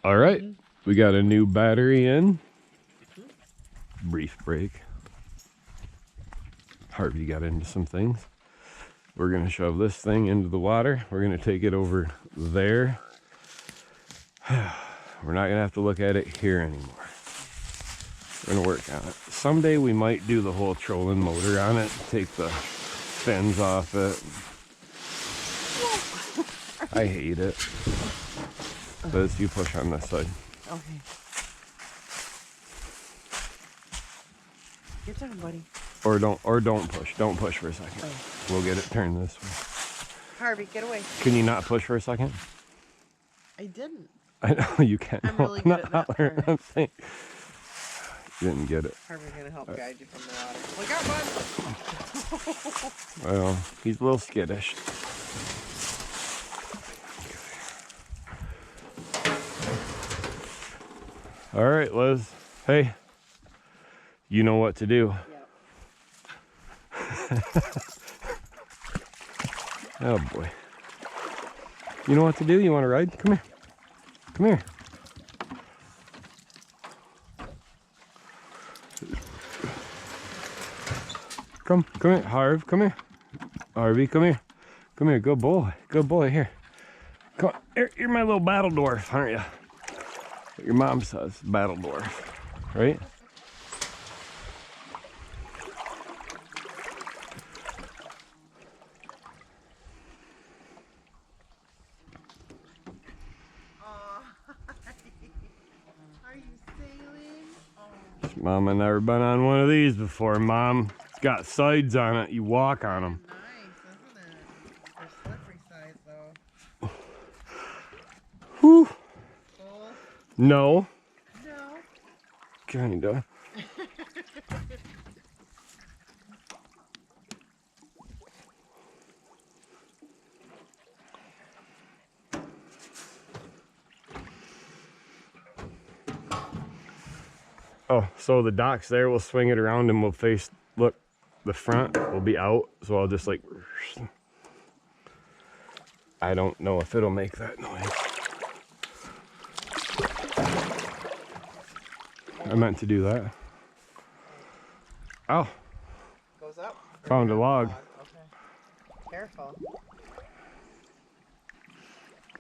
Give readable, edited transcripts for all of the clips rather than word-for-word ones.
All right, we got a new battery in. Brief break. Harvey got into some things. We're gonna shove this thing into the water. We're gonna take it over there. We're not gonna have to look at it here anymore. We're gonna work on it. Someday we might do the whole trolling motor on it, take the fins off it. I hate it. But it's you push on this side. Okay. Your turn, buddy. Or don't push. Don't push for a second. Oh. We'll get it turned this way. Harvey, get away. Can you not push for a second? I didn't. I know you can. I'm really good at that part. I'm saying. You didn't get it. Harvey's gonna help guide you from the water. Look out, bud. Well, he's a little skittish. All right, Liz. Hey, you know what to do. Yep. Oh boy. You know what to do? You want to ride? Come here. Come here. Come here, Harv. Come here. Harvey, come here. Come here, good boy. Good boy, here. Come on. You're my little battle dwarf, aren't you? Your mom says battle dwarf, right? Are you sailing? Mama never been on one of these before, Mom. It's got sides on it. You walk on them. Nice, isn't it? They're slippery sides, though. Whew. Full? No. No. Kinda. Oh, so the dock's there. We'll swing it around and we'll face, look, the front will be out. So I'll just like, I don't know if it'll make that noise. I meant to do that. Oh, Goes up? found a log. Okay. Careful.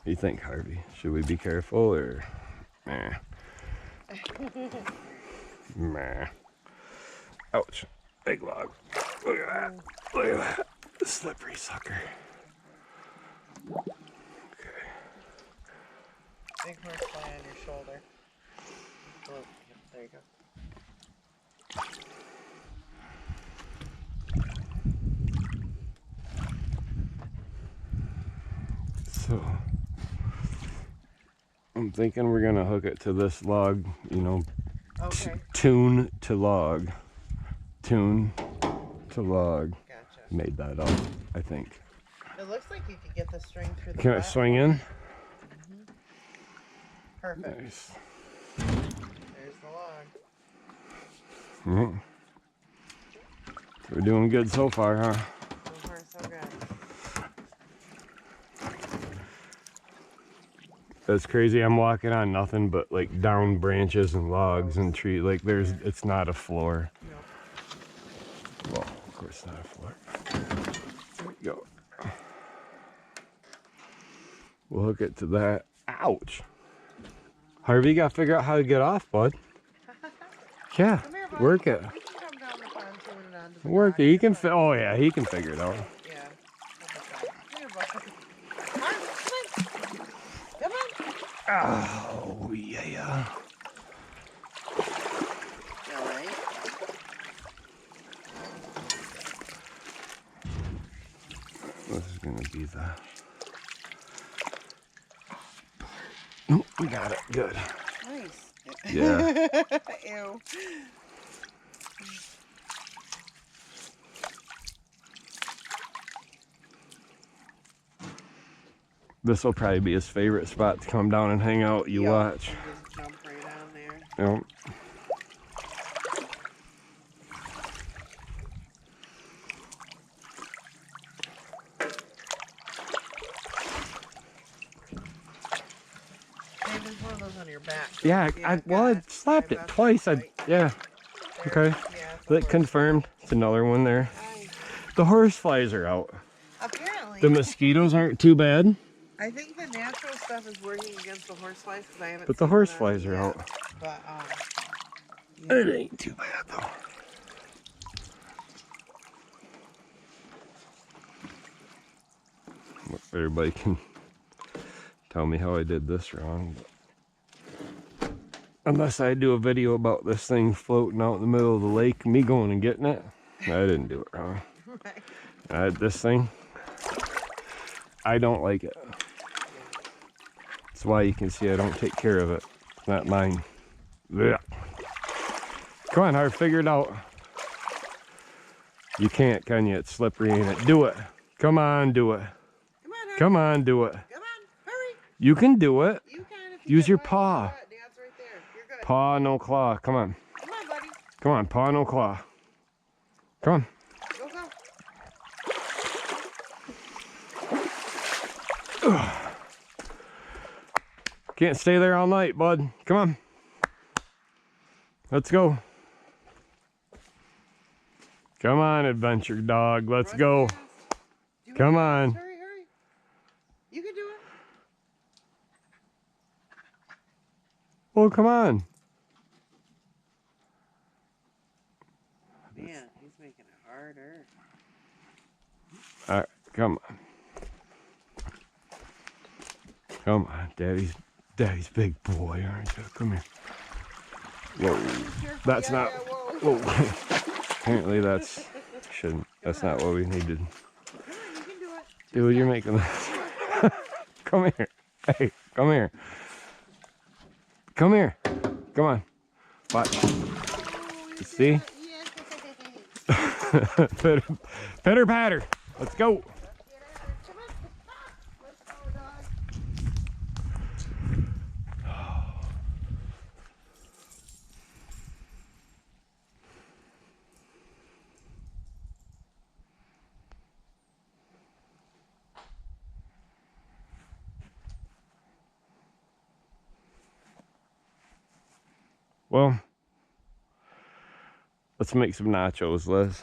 You think, Harvey? Should we be careful or meh? Meh. Ouch. Big log. Look at that. Look at that. Slippery sucker. Okay. Big horsefly on your shoulder. Oh, there you go. So I'm thinking we're gonna hook it to this log, you know, Okay. tune to log. Tune to log. Gotcha. Made that up, I think. It looks like you could get the string through the Can I platform. swing in? Perfect. Nice. There's the log. Mhm. We're doing good so far, huh? So far, so good. That's crazy. I'm walking on nothing but like down branches and logs and trees. Like it's not a floor. Nope. Well, of course not a floor. There we go. We'll hook it to that. Ouch. Harvey, you gotta figure out how to get off, bud. Yeah, Come here, buddy. work it. You can come down the pontoon and onto the Work dock. it. He It's can. fine. Oh yeah, he can figure it out. Yeah. Come here, buddy. Come on. Come on. Oh yeah. You all right? This is gonna be the. Oh, we got it. Good. Nice. Yeah. Ew. This will probably be his favorite spot to come down and hang out. You Yup. watch. You just jump right on there. Yep. David's one of those goes on your back. Yeah, well, I slapped it twice. Yeah. Okay. That confirmed. It's another one there. The horse flies are out. Apparently. The mosquitoes aren't too bad. I think the natural stuff is working against the horse flies because I haven't. But the seen horse them flies are yet. out. But It ain't too bad though. Everybody can tell me how I did this wrong. Unless I do a video about this thing floating out in the middle of the lake, me going and getting it, I didn't do it wrong. Right. This thing, I don't like it. That's why you can see I don't take care of it. It's not mine. Blech. Come on, Harv, figure it out. You can't, can you? It's slippery, ain't it? Do it. Come on, do it. Come on, Come on, do it. Come on, hurry. You can do it. You can if you Use get your one. paw. Dad's right there. You're good. Paw, no claw. Come on. Come on, buddy. Come on, paw, no claw. Come on. Go, go. Can't stay there all night, bud. Come on. Let's go. Come on, adventure dog. Let's Run go. fast. Do it Come fast. on. Hurry, hurry. You can do it. Oh, come on. Man, he's making it harder. All right, come on. Come on, Daddy's big boy, aren't you? Come here. Whoa, that's not. Whoa. Whoa. Apparently that's that's not what we needed. Come on, you can do it. Dude, you're making this. Come here. Hey, come here. Come here. Come on. Watch. You see? Pitter patter. Let's go. Well, let's make some nachos, Liz.